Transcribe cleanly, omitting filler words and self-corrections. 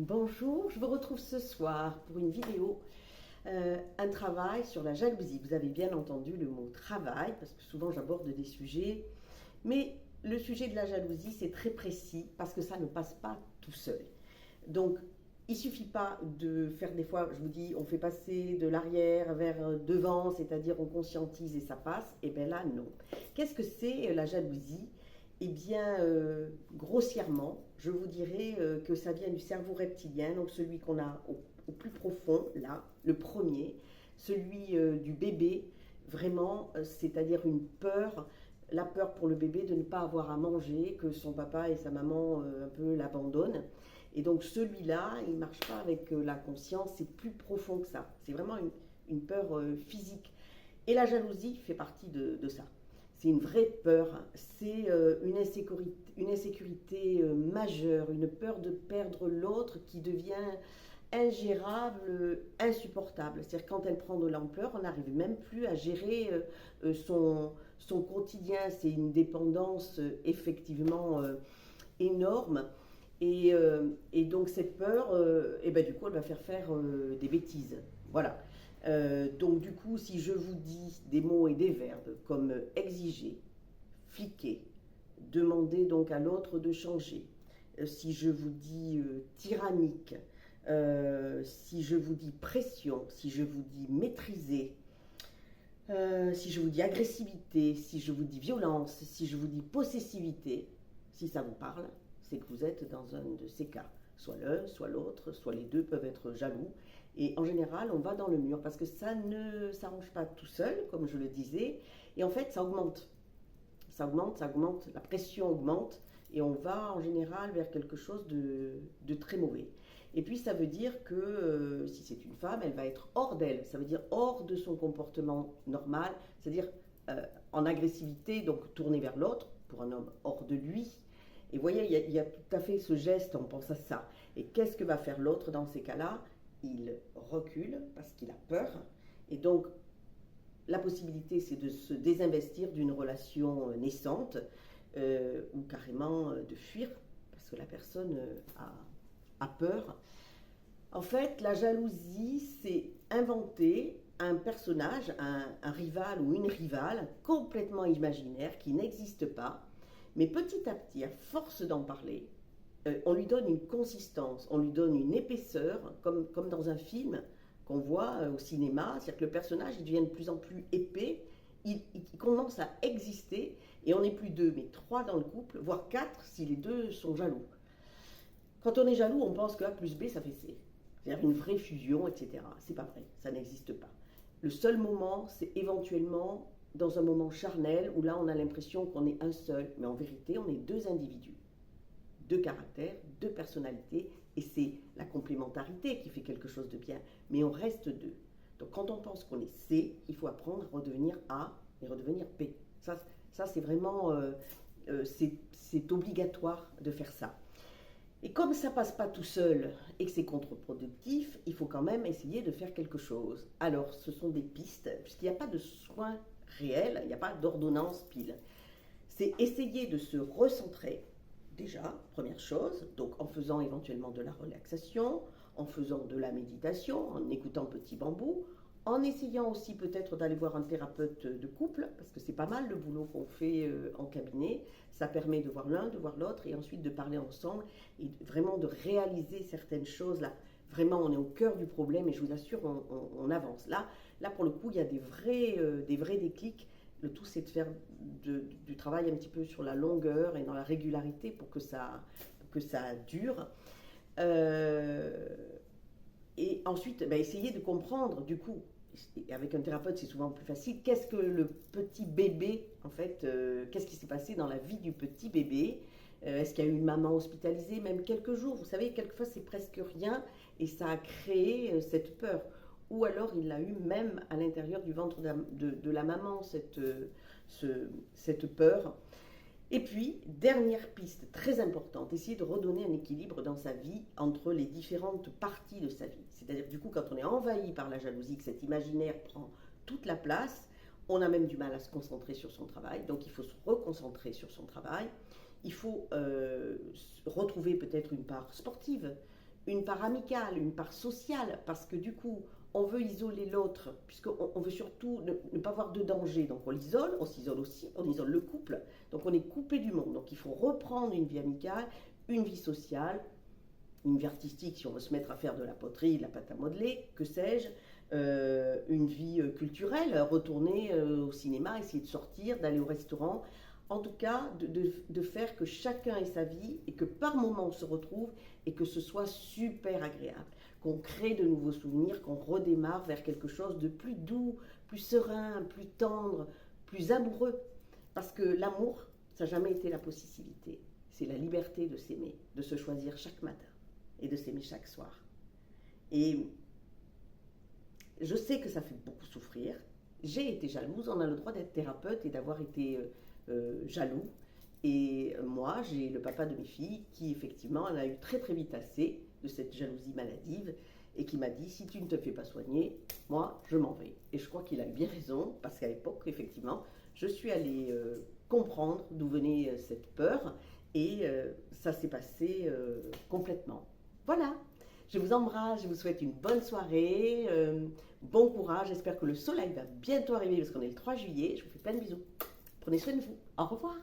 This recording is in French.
Bonjour, je vous retrouve ce soir pour une vidéo, un travail sur la jalousie. Vous avez bien entendu le mot travail, parce que souvent j'aborde des sujets, mais le sujet de la jalousie c'est très précis parce que ça ne passe pas tout seul. Donc il ne suffit pas de faire des fois, je vous dis, on fait passer de l'arrière vers devant, c'est-à-dire on conscientise et ça passe, et bien là non. Qu'est-ce que c'est la jalousie? Eh bien, grossièrement, je vous dirais que ça vient du cerveau reptilien, donc celui qu'on a au plus profond, là, le premier, celui du bébé, vraiment, c'est-à-dire une peur, la peur pour le bébé de ne pas avoir à manger, que son papa et sa maman un peu l'abandonnent. Et donc celui-là, il ne marche pas avec la conscience, c'est plus profond que ça. C'est vraiment une peur physique. Et la jalousie fait partie de ça. C'est une vraie peur, c'est une insécurité majeure, une peur de perdre l'autre qui devient ingérable, insupportable. C'est-à-dire quand elle prend de l'ampleur, on n'arrive même plus à gérer son quotidien. C'est une dépendance effectivement énorme. Et donc cette peur, et ben, du coup, elle va faire des bêtises. Voilà. Donc du coup, si je vous dis des mots et des verbes comme exiger, fliquer, demander donc à l'autre de changer, si je vous dis tyrannique, si je vous dis pression, si je vous dis maîtriser, si je vous dis agressivité, si je vous dis violence, si je vous dis possessivité, si ça vous parle, c'est que vous êtes dans un de ces cas. Soit l'un, soit l'autre, soit les deux peuvent être jaloux. Et en général, on va dans le mur parce que ça ne s'arrange pas tout seul, comme je le disais. Et en fait, ça augmente. Ça augmente, ça augmente, la pression augmente. Et on va en général vers quelque chose de très mauvais. Et puis ça veut dire que si c'est une femme, elle va être hors d'elle. Ça veut dire hors de son comportement normal. C'est-à-dire en agressivité, donc tournée vers l'autre. Pour un homme, hors de lui. Et vous voyez, il y a tout à fait ce geste, on pense à ça. Et qu'est-ce que va faire l'autre dans ces cas-là? Il recule parce qu'il a peur. Et donc, la possibilité, c'est de se désinvestir d'une relation naissante ou carrément de fuir parce que la personne a peur. En fait, la jalousie, c'est inventer un personnage, un rival ou une rivale complètement imaginaire qui n'existe pas. Mais petit à petit, à force d'en parler, on lui donne une consistance, on lui donne une épaisseur, comme dans un film qu'on voit au cinéma. C'est-à-dire que le personnage il devient de plus en plus épais, il commence à exister, et on n'est plus deux, mais trois dans le couple, voire quatre si les deux sont jaloux. Quand on est jaloux, on pense que A plus B, ça fait C. C'est-à-dire une vraie fusion, etc. C'est pas vrai, ça n'existe pas. Le seul moment, c'est éventuellement dans un moment charnel où là, on a l'impression qu'on est un seul, mais en vérité, on est deux individus, deux caractères, deux personnalités, et c'est la complémentarité qui fait quelque chose de bien, mais on reste deux. Donc quand on pense qu'on est C, il faut apprendre à redevenir A et redevenir B. Ça c'est vraiment, c'est obligatoire de faire ça. Et comme ça passe pas tout seul et que c'est contre-productif, il faut quand même essayer de faire quelque chose. Alors, ce sont des pistes, puisqu'il n'y a pas de soins réels, il n'y a pas d'ordonnance pile. C'est essayer de se recentrer, déjà, première chose, donc en faisant éventuellement de la relaxation, en faisant de la méditation, en écoutant Petit Bambou, en essayant aussi peut-être d'aller voir un thérapeute de couple, parce que c'est pas mal le boulot qu'on fait en cabinet. Ça permet de voir l'un, de voir l'autre, et ensuite de parler ensemble, et vraiment de réaliser certaines choses. Là, vraiment, on est au cœur du problème, et je vous assure, on avance. Là, pour le coup, il y a des vrais déclics. Le tout, c'est de faire du travail un petit peu sur la longueur et dans la régularité pour que ça dure. Et ensuite, essayer de comprendre, du coup, avec un thérapeute, c'est souvent plus facile, qu'est-ce que le petit bébé, en fait, qu'est-ce qui s'est passé dans la vie du petit bébé? Est-ce qu'il y a eu une maman hospitalisée, même quelques jours? Vous savez, quelquefois, c'est presque rien, et ça a créé cette peur. Ou alors, il l'a eu même à l'intérieur du ventre de la maman, cette peur. Et puis, dernière piste très importante, essayer de redonner un équilibre dans sa vie entre les différentes parties de sa vie. C'est-à-dire, du coup, quand on est envahi par la jalousie, que cet imaginaire prend toute la place, on a même du mal à se concentrer sur son travail. Donc, il faut se reconcentrer sur son travail. Il faut retrouver peut-être une part sportive, une part amicale, une part sociale, parce que du coup, on veut isoler l'autre, puisqu'on veut surtout ne pas avoir de danger. Donc on l'isole, on s'isole aussi, on isole le couple, donc on est coupé du monde. Donc il faut reprendre une vie amicale, une vie sociale, une vie artistique si on veut se mettre à faire de la poterie, de la pâte à modeler, que sais-je, une vie culturelle, retourner au cinéma, essayer de sortir, d'aller au restaurant. En tout cas, de faire que chacun ait sa vie et que par moment on se retrouve et que ce soit super agréable, qu'on crée de nouveaux souvenirs, qu'on redémarre vers quelque chose de plus doux, plus serein, plus tendre, plus amoureux. Parce que l'amour, ça n'a jamais été la possibilité. C'est la liberté de s'aimer, de se choisir chaque matin et de s'aimer chaque soir. Et je sais que ça fait beaucoup souffrir. J'ai été jalouse, on a le droit d'être thérapeute et d'avoir été jaloux. Et moi, j'ai le papa de mes filles qui, effectivement, en a eu très très vite assez de cette jalousie maladive et qui m'a dit, si tu ne te fais pas soigner, moi, je m'en vais. Et je crois qu'il a eu bien raison, parce qu'à l'époque, effectivement, je suis allée comprendre d'où venait cette peur et ça s'est passé complètement. Voilà, je vous embrasse, je vous souhaite une bonne soirée, bon courage, j'espère que le soleil va bientôt arriver parce qu'on est le 3 juillet, je vous fais plein de bisous. Prenez soin de vous, au revoir.